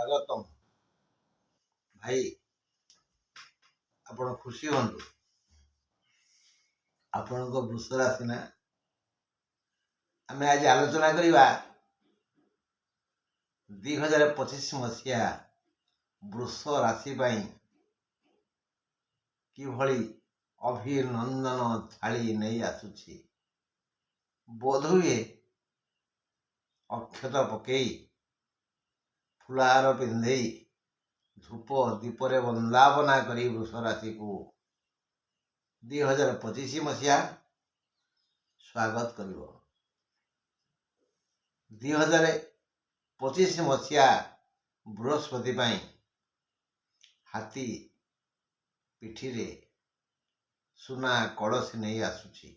ସ୍ୱାଗତମ। ଭାଇ ଆପଣ ଖୁସି ହୁଅନ୍ତୁ। ଆପଣଙ୍କ ବୃଷ ରାଶି ନା ଆମେ ଆଜି ଆଲୋଚନା କରିବା 2025 ମସିହା ବୃଷ ରାଶି ପାଇଁ କିଭଳି ଅଭିନନ୍ଦନ ଥାଳି ନେଇ ଆସୁଛି। ବୋଧହୁଏ ଅକ୍ଷତ ପକେଇ ଫୁଲହାର ପିନ୍ଧେଇ ଧୂପ ଦୀପରେ ବନ୍ଦାପନା କରି ବୃଷ ରାଶିକୁ 2025 ମସିହା ସ୍ୱାଗତ କରିବ। 2025 ମସିହା ବୃହସ୍ପତି ପାଇଁ ହାତୀ ପିଠିରେ ସୁନା କଳସୀ ନେଇ ଆସୁଛି।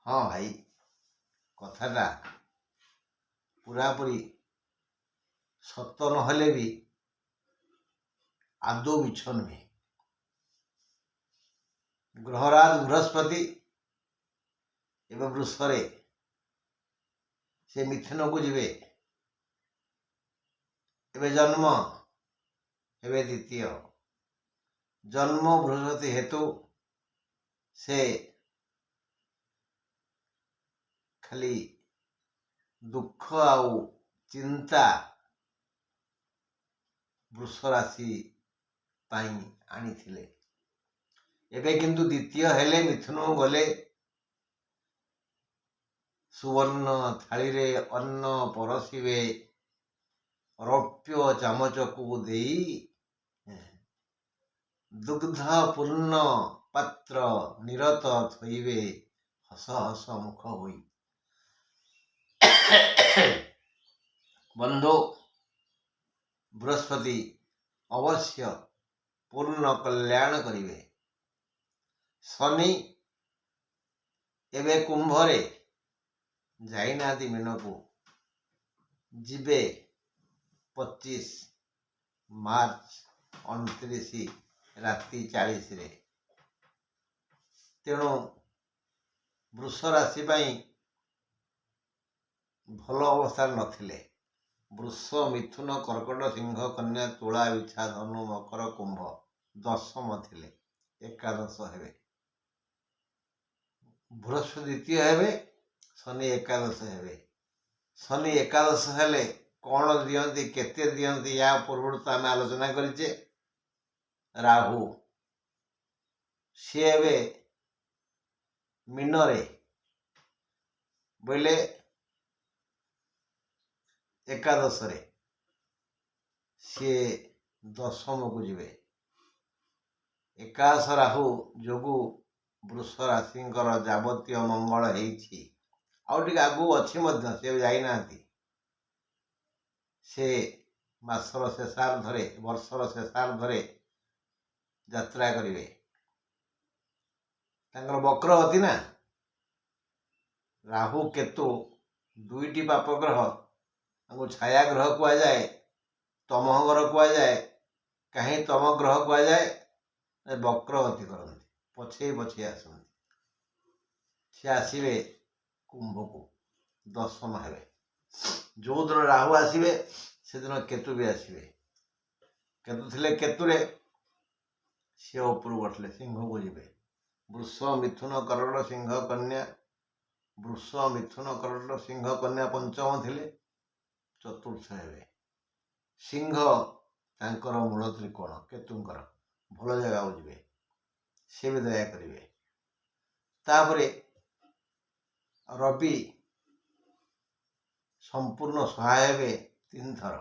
ହଁ ଭାଇ, କଥାଟା ପୁରାପୁରି ସତ ନହେଲେ ବି ଆଦୌ ମିଛ ନୁହେଁ। ଗ୍ରହରାଜ ବୃହସ୍ପତି ଏବେ ବୃଷରେ, ସେ ମିଥୁନକୁ ଯିବେ। ଏବେ ଜନ୍ମ ହେବେ ଦ୍ୱିତୀୟ। ଜନ୍ମ ବୃହସ୍ପତି ହେତୁ ସେ ଖାଲି ଦୁଃଖ ଆଉ ଚିନ୍ତା ବୃଷ ରାଶି ପାଇଁ ଆଣିଥିଲେ। ଏବେ କିନ୍ତୁ ଦ୍ୱିତୀୟ ହେଲେ, ମିଥୁନ ଗଲେ, ସୁବର୍ଣ୍ଣ ଥାଳିରେ ଅନ୍ନ ପରସିବେ, ରୌପ୍ୟ ଚାମଚକୁ ଦେଇ ଦୁଗ୍ଧ ପୂର୍ଣ୍ଣ ପାତ୍ର ନିରତ ଥୋଇବେ ହସ ହସ ମୁଖ ହୋଇ। ବନ୍ଧୁ, ବୃହସ୍ପତି ଅବଶ୍ୟ ପୂର୍ଣ୍ଣ କଲ୍ୟାଣ କରିବେ। ଶନି ଏବେ କୁମ୍ଭରେ ଯାଇନାହାନ୍ତି ମୀନକୁ, ଯିବେ 25 ମାର୍ଚ୍ଚ 29 ରାତି 40ରେ। ତେଣୁ ବୃଷ ରାଶି ପାଇଁ ଭଲ ଅବସ୍ଥାରେ ନଥିଲେ। ବୃଷ, ମିଥୁନ, କର୍କଟ, ସିଂହ, କନ୍ୟା, ତୁଳା, ବିଛା, ଧନୁ, ମକର, କୁମ୍ଭ ଦଶମ ଥିଲେ। ଏକାଦଶ ହେବେ। ବୃହସ୍ପତି ଦ୍ୱିତୀୟ ହେବେ, ଶନି ଏକାଦଶ ହେବେ। ଶନି ଏକାଦଶ ହେଲେ କ'ଣ ଦିଅନ୍ତି, କେତେ ଦିଅନ୍ତି, ୟା ପୂର୍ବରୁ ତ ଆମେ ଆଲୋଚନା କରିଛେ। ରାହୁ ସିଏ ଏବେ ମୀନରେ ବୋଇଲେ ଏକାଦଶରେ, ସିଏ ଦଶମକୁ ଯିବେ। ଏକାଦଶ ରାହୁ ଯୋଗୁଁ ବୃଷ ରାଶିଙ୍କର ଯାବତୀୟ ମଙ୍ଗଳ ହେଇଛି। ଆଉ ଟିକେ ଆଗକୁ ଅଛି ମଧ୍ୟ, ସେ ଯାଇନାହାନ୍ତି। ସେ ମାସର ଶେଷାର୍ଦ୍ଧରେ, ବର୍ଷର ଶେଷାର୍ଦ୍ଧରେ ଯାତ୍ରା କରିବେ। ତାଙ୍କର ବକ୍ର ଗତି ନା। ରାହୁ କେତୁ ଦୁଇଟି ପାପ ଗ୍ରହ, ତାଙ୍କୁ ଛାୟା ଗ୍ରହ କୁହାଯାଏ, ତମଃ ଗ୍ରହ କୁହାଯାଏ। କାହିଁ ତମ ଗ୍ରହ କୁହାଯାଏ? ବକ୍ର ଗତି କରନ୍ତି, ପଛେଇ ପଛେଇ ଆସନ୍ତି। ସେ ଆସିବେ କୁମ୍ଭକୁ, ଦଶମ ହେବେ। ଯୋଉଦିନ ରାହୁ ଆସିବେ ସେଦିନ କେତୁ ବି ଆସିବେ। କେତୁ ଥିଲେ କେତୁରେ, ସେ ଉପରକୁ ଉଠିଲେ ସିଂହକୁ ଯିବେ। ବୃଷ, ମିଥୁନ, କର୍କଟ, ସିଂହ, କନ୍ୟା। ବୃଷ, ମିଥୁନ, କର୍କଟ, ସିଂହ, କନ୍ୟା ପଞ୍ଚମ ଥିଲେ, ଚତୁର୍ଥ ହେବେ। ସିଂହ ତାଙ୍କର ମୂଳ ତ୍ରିକୋଣ, କେତୁଙ୍କର ଭଲ ଜାଗାକୁ ଯିବେ, ସେ ବି ଦୟା କରିବେ। ତାପରେ ରବି ସମ୍ପୂର୍ଣ୍ଣ ସହାୟ ହେବେ 3 ଥର।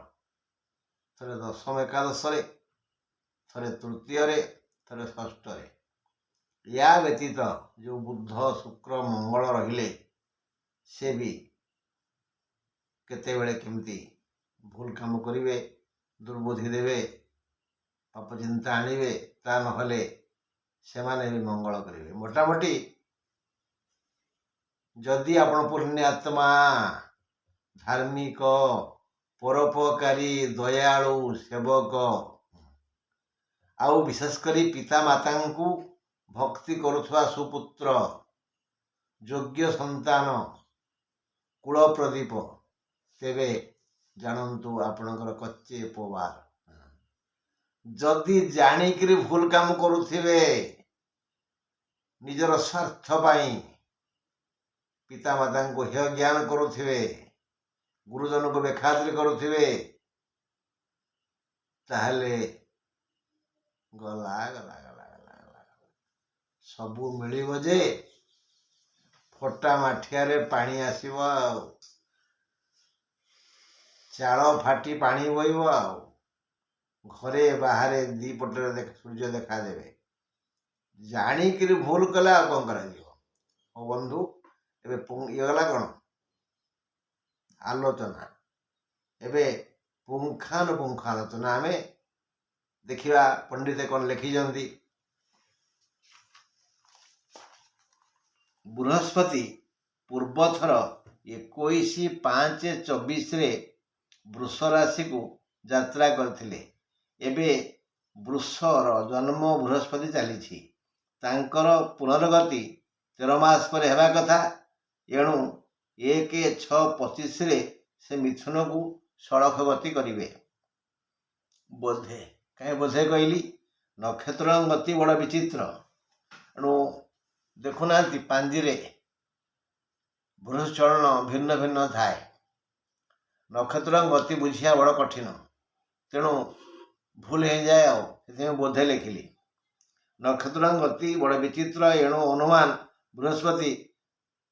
ଥରେ ଦଶମ ଏକାଦଶରେ, ଥରେ ତୃତୀୟରେ, ଥରେ ଷଷ୍ଠରେ। ୟା ବ୍ୟତୀତ ଯେଉଁ ବୁଧ, ଶୁକ୍ର, ମଙ୍ଗଳ ରହିଲେ, ସେ ବି କେତେବେଳେ କେମିତି ଭୁଲ କାମ କରିବେ, ଦୁର୍ବୁଦ୍ଧି ଦେବେ, ପାପ ଚିନ୍ତା ଆଣିବେ। ତା ନହେଲେ ସେମାନେ ବି ମଙ୍ଗଳ କରିବେ। ମୋଟାମୋଟି ଯଦି ଆପଣ ପୁଣ୍ୟାତ୍ମା, ଧାର୍ମିକ, ପରୋପକାରୀ, ଦୟାଳୁ, ସେବକ, ଆଉ ବିଶେଷ କରି ପିତା ମାତାଙ୍କୁ ଭକ୍ତି କରୁଥିବା ସୁପୁତ୍ର, ଯୋଗ୍ୟ ସନ୍ତାନ, କୁଳ ପ୍ରଦୀପ, ତେବେ ଜାଣନ୍ତୁ ଆପଣଙ୍କର କଚ୍ଚେ ଉପବାର। ଯଦି ଜାଣିକିରି ଭୁଲ କାମ କରୁଥିବେ, ନିଜର ସ୍ୱାର୍ଥ ପାଇଁ ପିତାମାତାଙ୍କୁ ହେୟ ଜ୍ଞାନ କରୁଥିବେ, ଗୁରୁଜନଙ୍କୁ ବେଖାତିର କରୁଥିବେ, ତାହେଲେ ଗଲା ଗଲା ଗଲା ଗଲା ଗଲା ସବୁ ମିଳିବ ଯେ ଫଟା ମାଠିଆରେ ପାଣି ଆସିବ, ଆଉ ଚାଳ ଫାଟି ପାଣି ବହିବ, ଆଉ ଘରେ ବାହାରେ ଦି ପଟରେ ସୂର୍ଯ୍ୟ ଦେଖାଦେବେ। ଜାଣିକିରି ଭୁଲ କଲେ ଆଉ କ'ଣ କରାଯିବ? ମୋ ବନ୍ଧୁ, ଏବେ ଇଏ ଗଲା କ'ଣ ଆଲୋଚନା। ଏବେ ପୁଙ୍ଖାନୁପୁଙ୍ଖ ଆଲୋଚନା ଆମେ ଦେଖିବା ପଣ୍ଡିତ କ'ଣ ଲେଖିଛନ୍ତି। ବୃହସ୍ପତି ପୂର୍ବଥର 21/5/24 ବୃଷ ରାଶିକୁ ଯାତ୍ରା କରିଥିଲେ। ଏବେ ବୃଷର ଜନ୍ମ ବୃହସ୍ପତି ଚାଲିଛି। ତାଙ୍କର ପୁନର୍ଗତି 13 ମାସ ପରେ ହେବା କଥା। ଏଣୁ 1/6/25 ସେ ମିଥୁନକୁ ସଳଖ ଗତି କରିବେ। ବୋଧେ, କାହିଁ ବୋଧେ କହିଲି? ନକ୍ଷତ୍ର ଗତି ବଡ଼ ବିଚିତ୍ର। ଏଣୁ ଦେଖୁନାହାନ୍ତି, ପାଞ୍ଜିରେ ବୃହସ୍ଚଳନ ଭିନ୍ନ ଭିନ୍ନ ଥାଏ। ନକ୍ଷତ୍ର ଗତି ବୁଝିବା ବଡ଼ କଠିନ, ତେଣୁ ଭୁଲ ହେଇଯାଏ। ଆଉ ସେଥିପାଇଁ ବୋଧେ ଲେଖିଲି। ନକ୍ଷତ୍ର ଗତି ବଡ଼ ବିଚିତ୍ର। ଏଣୁ ଅନୁମାନ ବୃହସ୍ପତି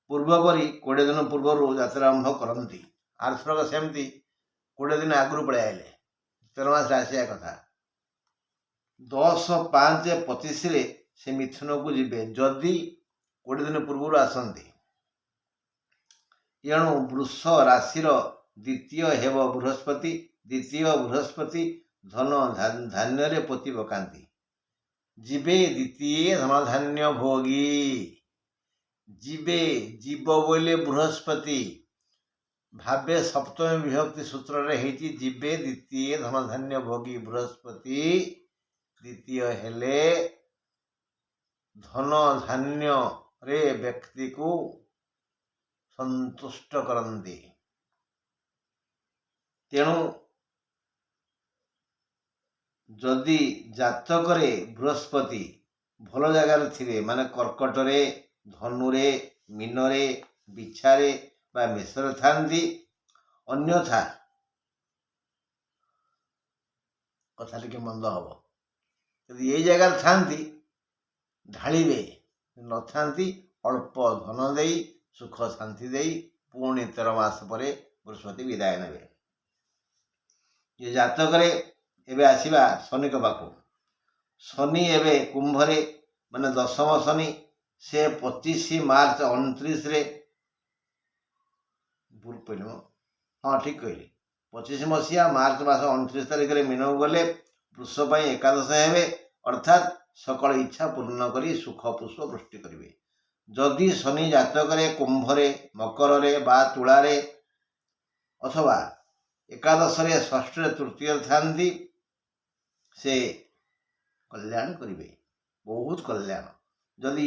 ପୂର୍ବ ପରି 20 ଦିନ ପୂର୍ବରୁ ଯାତ୍ରା ଆରମ୍ଭ କରନ୍ତି। ଆରଥରକ ସେମିତି 20 ଦିନ ଆଗରୁ ପଳେଇ ଆଇଲେ। 13 ମାସରେ ଆସିବା କଥା। 10/5/25 ସେ ମିଥୁନକୁ ଯିବେ, ଯଦି 20 ଦିନ ପୂର୍ବରୁ ଆସନ୍ତି। ଏଣୁ ବୃଷ ରାଶିର ଦ୍ୱିତୀୟ ହେବ ବୃହସ୍ପତି। ଦ୍ୱିତୀୟ ବୃହସ୍ପତି ଧନ ଧାନ୍ୟରେ ପୋତି ପକାନ୍ତି। ଯିବେ ଦ୍ୱିତୀୟ ଧନଧାନ୍ୟ ଭୋଗୀ। ଯିବେ, ଯିବ ବୋଇଲେ ବୃହସ୍ପତି ଭାବେ ସପ୍ତମୀ ବିଭକ୍ତି ସୂତ୍ରରେ ହେଇଛି ଯିବେ ଦ୍ୱିତୀୟ ଧନଧାନ୍ୟ ଭୋଗୀ। ବୃହସ୍ପତି ଦ୍ୱିତୀୟ ହେଲେ ଧନ ଧାନ୍ୟରେ ବ୍ୟକ୍ତିକୁ ସନ୍ତୁଷ୍ଟ କରନ୍ତି। ତେଣୁ ଯଦି ଜାତକରେ ବୃହସ୍ପତି ଭଲ ଜାଗାରେ ଥିବେ, ମାନେ କର୍କଟରେ, ଧନୁରେ, ମୀନରେ, ବିଛାରେ ବା ମେଷରେ ଥାନ୍ତି, ଅନ୍ୟଥା କଥା ଟିକେ ମନ୍ଦ ହବ। ଯଦି ଏଇ ଜାଗାରେ ଥାନ୍ତି ଢାଳିବେ, ନଥାନ୍ତି ଅଳ୍ପ ଧନ ଦେଇ ସୁଖ ଶାନ୍ତି ଦେଇ ପୁଣି 13 ମାସ ପରେ ବୃହସ୍ପତି ବିଦାୟ ନେବେ। ଏ ଜାତକରେ ଏବେ ଆସିବା ଶନିଙ୍କ ପାଖକୁ। ଶନି ଏବେ କୁମ୍ଭରେ, ମାନେ ଦଶମ ଶନି। ସେ 25 ମାର୍ଚ୍ଚ 29 ଭୁଲ କହିଲି ମୁଁ, ହଁ ଠିକ୍ କହିଲି, 25 ମସିହା ମାର୍ଚ୍ଚ ମାସ 29 ତାରିଖରେ ମୀନକୁ ଗଲେ ବୃଷ ପାଇଁ ଏକାଦଶ ହେବେ, ଅର୍ଥାତ୍ ସକଳ ଇଚ୍ଛା ପୂର୍ଣ୍ଣ କରି ସୁଖ ପୁଷ୍ପ ବୃଷ୍ଟି କରିବେ। ଯଦି ଶନି ଜାତକରେ କୁମ୍ଭରେ, ମକରରେ ବା ତୁଳାରେ ଅଥବା ଏକାଦଶରେ, ଷଷ୍ଠରେ, ତୃତୀୟରେ ଥାନ୍ତି, ସେ କଲ୍ୟାଣ କରିବେ, ବହୁତ କଲ୍ୟାଣ। ଯଦି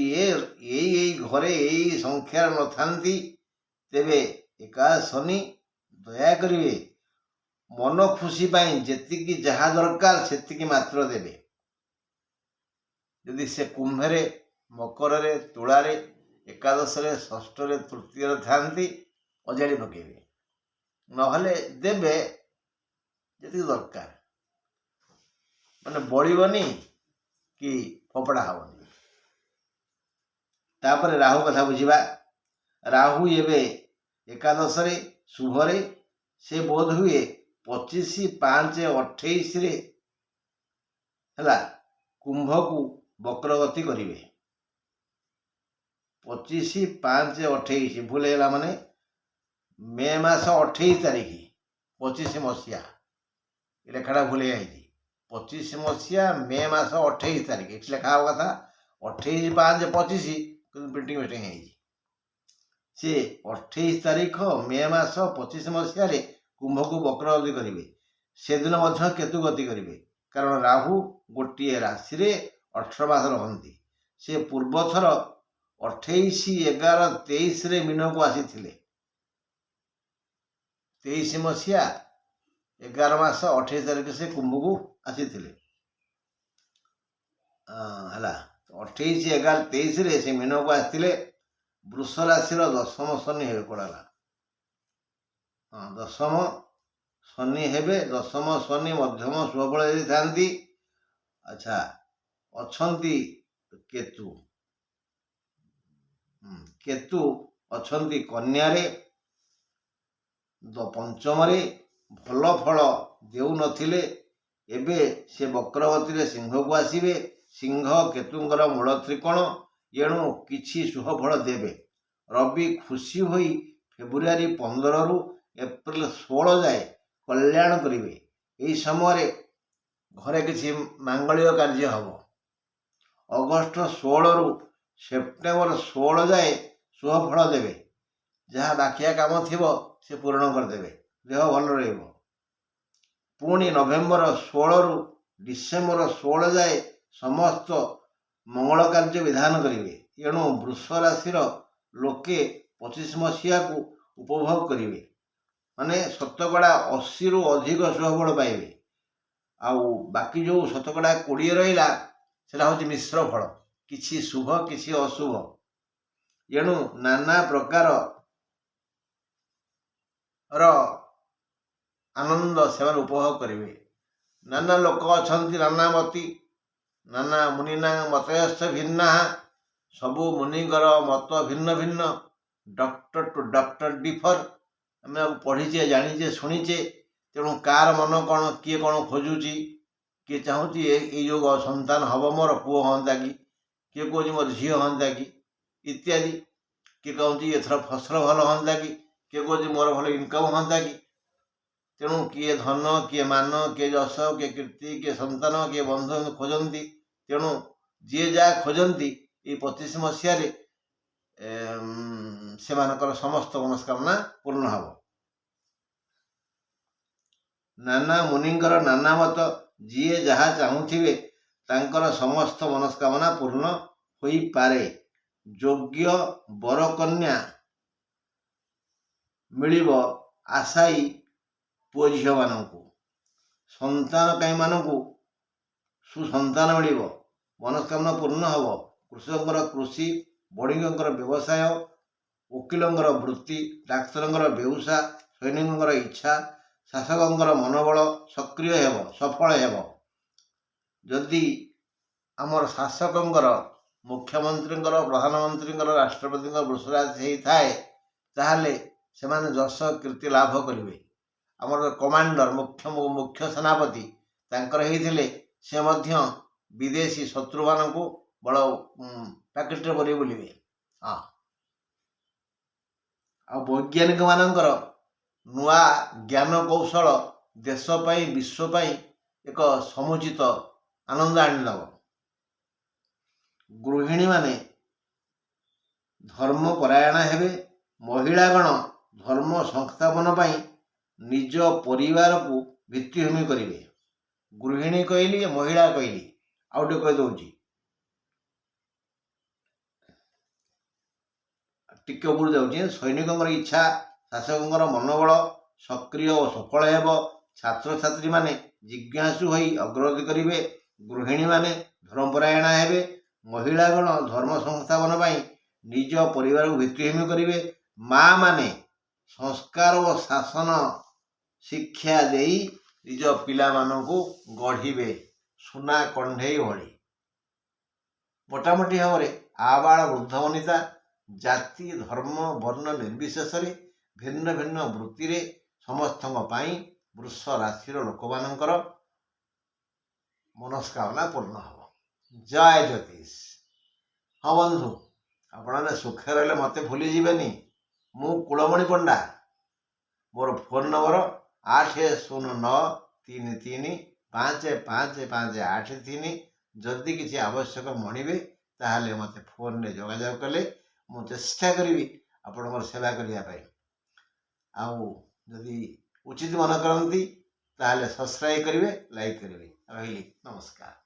ଏଇ ଘରେ ଏଇ ସଂଖ୍ୟାରେ ନଥାନ୍ତି, ତେବେ ଏକାଦଶ ଶନି ଦୟା କରିବେ ମନ ଖୁସି ପାଇଁ ଯେତିକି ଯାହା ଦରକାର ସେତିକି ମାତ୍ର ଦେବେ। ଯଦି ସେ କୁମ୍ଭରେ, ମକରରେ, ତୁଳାରେ, ଏକାଦଶରେ, ଷଷ୍ଠରେ, ତୃତୀୟରେ ଥାନ୍ତି, ଅଜାଡ଼ି ପକେଇବେ। ନହେଲେ ଦେବେ ଯେତିକି ଦରକାର, ମାନେ ବଳିବନି କି ଫୋପଡ଼ା ହବନି। ତାପରେ ରାହୁ କଥା ବୁଝିବା। ରାହୁ ଏବେ ଏକାଦଶରେ ଶୁଭରେ। ସେ ବୋଧ ହୁଏ 25/5/28 ହେଲା କୁମ୍ଭକୁ ବକ୍ରଗତି କରିବେ। 25/5/28 ଭୁଲ ହେଇଗଲା, ମାନେ ମେ ମାସ 28 ତାରିଖ 25 ମସିହା, ଲେଖାଟା ଭୁଲ ହେଇଯାଇଛି। 25 ମସିହା ମେ ମାସ 28 ତାରିଖ ଏଠି ଲେଖା ହେବା କଥା 28/5/25, କିନ୍ତୁ ପ୍ରିଣ୍ଟିଂ ମିଷ୍ଟେକ୍ ହେଇଯାଇଛି। ସେ 28 ତାରିଖ ମେ ମାସ 25 ମସିହାରେ କୁମ୍ଭକୁ ବକ୍ରଗତି କରିବେ। ସେଦିନ ମଧ୍ୟ କେତୁ ଗତି କରିବେ, କାରଣ ରାହୁ ଗୋଟିଏ ରାଶିରେ 18 ମାସ ରହନ୍ତି। ସେ ପୂର୍ବଥର 28/11/23 ମୀନକୁ ଆସିଥିଲେ। 23 ମସିହା 11 ମାସ 28 ତାରିଖ ସେ କୁମ୍ଭକୁ ଆସିଥିଲେ ହେଲା। 28/11/23 ସେ ମୀନକୁ ଆସିଥିଲେ। ବୃଷ ରାଶିର ଦଶମ ଶନି ହେବେ ପଡ଼ାଲା। ଦଶମ ଶନି ହେବେ। ଦଶମ ଶନି ମଧ୍ୟମ ଶୁଭଫଳ ଦେଇଥାନ୍ତି। ଆଚ୍ଛା, ଅଛନ୍ତି କେତୁ। କେତୁ ଅଛନ୍ତି କନ୍ୟାରେ, ପଞ୍ଚମରେ। ଭଲ ଫଳ ଦେଉନଥିଲେ, ଏବେ ସେ ବକ୍ରବତୀରେ ସିଂହକୁ ଆସିବେ। ସିଂହ କେତୁଙ୍କର ମୂଳ ତ୍ରିକୋଣ, ଏଣୁ କିଛି ଶୁଭଫଳ ଦେବେ। ରବି ଖୁସି ହୋଇ ଫେବୃଆରୀ 15ରୁ ଏପ୍ରିଲ 16 ଯାଏ କଲ୍ୟାଣ କରିବେ। ଏହି ସମୟରେ ଘରେ କିଛି ମାଙ୍ଗଳିକ କାର୍ଯ୍ୟ ହେବ। ଅଗଷ୍ଟ 16ରୁ ସେପ୍ଟେମ୍ବର 16 ଯାଏ ଶୁଭଫଳ ଦେବେ। ଯାହା ବାକିଆ କାମ ଥିବ ସେ ପୂରଣ କରିଦେବେ। ଦେହ ଭଲ ରହିବ। ପୁଣି ନଭେମ୍ବର 16ରୁ ଡିସେମ୍ବର 16 ଯାଏ ସମସ୍ତ ମଙ୍ଗଳ କାର୍ଯ୍ୟ ବିଧାନ କରିବେ। ଏଣୁ ବୃଷ ରାଶିର ଲୋକେ 25 ମସିହାକୁ ଉପଭୋଗ କରିବେ। ମାନେ 80%ରୁ ଅଧିକ ଶୁଭଫଳ ପାଇବେ। ଆଉ ବାକି ଯେଉଁ 20% ରହିଲା ସେଟା ହେଉଛି ମିଶ୍ର ଫଳ, କିଛି ଶୁଭ କିଛି ଅଶୁଭ। ଏଣୁ ନାନା ପ୍ରକାରର ଆନନ୍ଦ ସେମାନେ ଉପଭୋଗ କରିବେ। ନାନା ଲୋକ ଅଛନ୍ତି, ନାନା ମତି, ନାନା ମୁନିନା ମତୟସ୍ଥ ଭିନ୍ନା। ସବୁ ମୁନିଙ୍କର ମତ ଭିନ୍ନ ଭିନ୍ନ। Doctor to doctor differ. ଆମେ ପଢ଼ିଛେ, ଜାଣିଛେ, ଶୁଣିଛେ। ତେଣୁ କାହାର ମନ କ'ଣ, କିଏ କ'ଣ ଖୋଜୁଛି, କିଏ ଚାହୁଁଛି ଏଇ ଯୋଗ ସନ୍ତାନ ହେବ, ମୋର ପୁଅ ହୁଅନ୍ତା କି, କିଏ କହୁଛି ମୋର ଝିଅ ହୁଅନ୍ତା କି ଇତ୍ୟାଦି। କିଏ କହୁଛି ଏଥର ଫସଲ ଭଲ ହୁଅନ୍ତା କି, କିଏ କହୁଛି ମୋର ଭଲ ଇନକମ୍ ହୁଅନ୍ତା କି। ତେଣୁ କିଏ ଧନ, କିଏ ମାନ, କିଏ ଯଶ, କିଏ କୀର୍ତ୍ତି, କିଏ ସନ୍ତାନ, କିଏ ବନ୍ଧୁ ଖୋଜନ୍ତି। ତେଣୁ ଯିଏ ଯାହା ଖୋଜନ୍ତି ଏଇ 25 ମସିହାରେ ସେମାନଙ୍କର ସମସ୍ତ ମନସ୍କାମନା ପୂର୍ଣ୍ଣ ହେବ। ନାନା ମୁନିଙ୍କର ନାନା ମତ। ଯିଏ ଯାହା ଚାହୁଁଥିବେ ତାଙ୍କର ସମସ୍ତ ମନସ୍କାମନା ପୂର୍ଣ୍ଣ ହୋଇପାରେ। ଯୋଗ୍ୟ ବରକନ୍ୟା ମିଳିବ ଆଶାୟୀ ପୁଅ ଝିଅମାନଙ୍କୁ। ସନ୍ତାନକାମୀମାନଙ୍କୁ ସୁସନ୍ତାନ ମିଳିବ। ମନସ୍କାମନା ପୂର୍ଣ୍ଣ ହେବ। କୃଷକଙ୍କର କୃଷି, ବଣିକଙ୍କର ବ୍ୟବସାୟ, ଓକିଲଙ୍କର ବୃତ୍ତି, ଡାକ୍ତରଙ୍କର ବେଉସା, ସୈନିକଙ୍କର ଇଚ୍ଛା, ଶାସକଙ୍କର ମନୋବଳ ସକ୍ରିୟ ହେବ, ସଫଳ ହେବ। ଯଦି ଆମର ଶାସକଙ୍କର, ମୁଖ୍ୟମନ୍ତ୍ରୀଙ୍କର, ପ୍ରଧାନମନ୍ତ୍ରୀଙ୍କର, ରାଷ୍ଟ୍ରପତିଙ୍କର ବୃଷ ରାଶି ହେଇଥାଏ ତାହେଲେ ସେମାନେ ଯଶ କୀର୍ତ୍ତି ଲାଭ କରିବେ। ଆମର କମାଣ୍ଡର, ମୁଖ୍ୟ ସେନାପତି ତାଙ୍କର ହେଇଥିଲେ ସେ ମଧ୍ୟ ବିଦେଶୀ ଶତ୍ରୁମାନଙ୍କୁ ବଡ଼ ପ୍ୟାକେଟରେ ଭରି ବୁଲିବେ। ଆଉ ବୈଜ୍ଞାନିକ ମାନଙ୍କର ନୂଆ ଜ୍ଞାନ କୌଶଳ ଦେଶ ପାଇଁ, ବିଶ୍ୱ ପାଇଁ ଏକ ସମୁଚିତ ଆନନ୍ଦ ଆଣିଦେବ। ଗୃହିଣୀମାନେ ଧର୍ମପରାୟଣ ହେବେ। ମହିଳାଗଣ ଧର୍ମ ସଂସ୍ଥାପନ ପାଇଁ ନିଜ ପରିବାରକୁ ଭିତ୍ତିଭୂମି କରିବେ। ଗୃହିଣୀ କହିଲି, ମହିଳା କହିଲି, ଆଉ ଟିକେ କହିଦେଉଛି। ଟିକେ ଉପରୁ ଯାଉଛି। ସୈନିକଙ୍କର ଇଚ୍ଛା, ଶାସକଙ୍କର ମନୋବଳ ସକ୍ରିୟ ଓ ସଫଳ ହେବ। ଛାତ୍ରଛାତ୍ରୀମାନେ ଜିଜ୍ଞାସୁ ହୋଇ ଅଗ୍ରଗତି କରିବେ। ଗୃହିଣୀମାନେ ଧର୍ମପରାୟଣ ହେବେ। ମହିଳାଗଣ ଧର୍ମ ସଂସ୍ଥାପନ ପାଇଁ ନିଜ ପରିବାରକୁ ଭିତ୍ତିଭୂମି କରିବେ। ମା ମାନେ ସଂସ୍କାର ଓ ଶାସନ ଶିକ୍ଷା ଦେଇ ନିଜ ପିଲାମାନଙ୍କୁ ଗଢ଼ିବେ ସୁନା କଣ୍ଢେଇ ଭଳି। ମୋଟାମୋଟି ଭାବରେ ଆବାଳ ବୃଦ୍ଧ ବନିତା, ଜାତି, ଧର୍ମ, ବର୍ଣ୍ଣ ନିର୍ବିଶେଷରେ ଭିନ୍ନ ଭିନ୍ନ ବୃତ୍ତିରେ ସମସ୍ତଙ୍କ ପାଇଁ ବୃଷ ରାଶିର ଲୋକମାନଙ୍କର ମନସ୍କାମନା ପୂର୍ଣ୍ଣ ହେବ। ଜୟ ଜ୍ୟୋତିଷ। ହଁ ବନ୍ଧୁ, ଆପଣମାନେ ସୁଖରେ ରହିଲେ ମୋତେ ଭୁଲି ଯିବେନି। ମୁଁ କୁଳମଣି ପଣ୍ଡା। ମୋର ଫୋନ୍ ନମ୍ବର 8093355583। ଯଦି କିଛି ଆବଶ୍ୟକ ମଣିବେ ତାହେଲେ ମୋତେ ଫୋନ୍ରେ ଯୋଗାଯୋଗ କଲେ ମୁଁ ଚେଷ୍ଟା କରିବି ଆପଣଙ୍କର ସେବା କରିବା ପାଇଁ। ଆଉ ଯଦି ଉଚିତ ମନେ କରନ୍ତି ତାହେଲେ ସବସ୍କ୍ରାଇବ୍ କରିବେ, ଲାଇକ୍ କରିବେ। ରହିଲି, ନମସ୍କାର।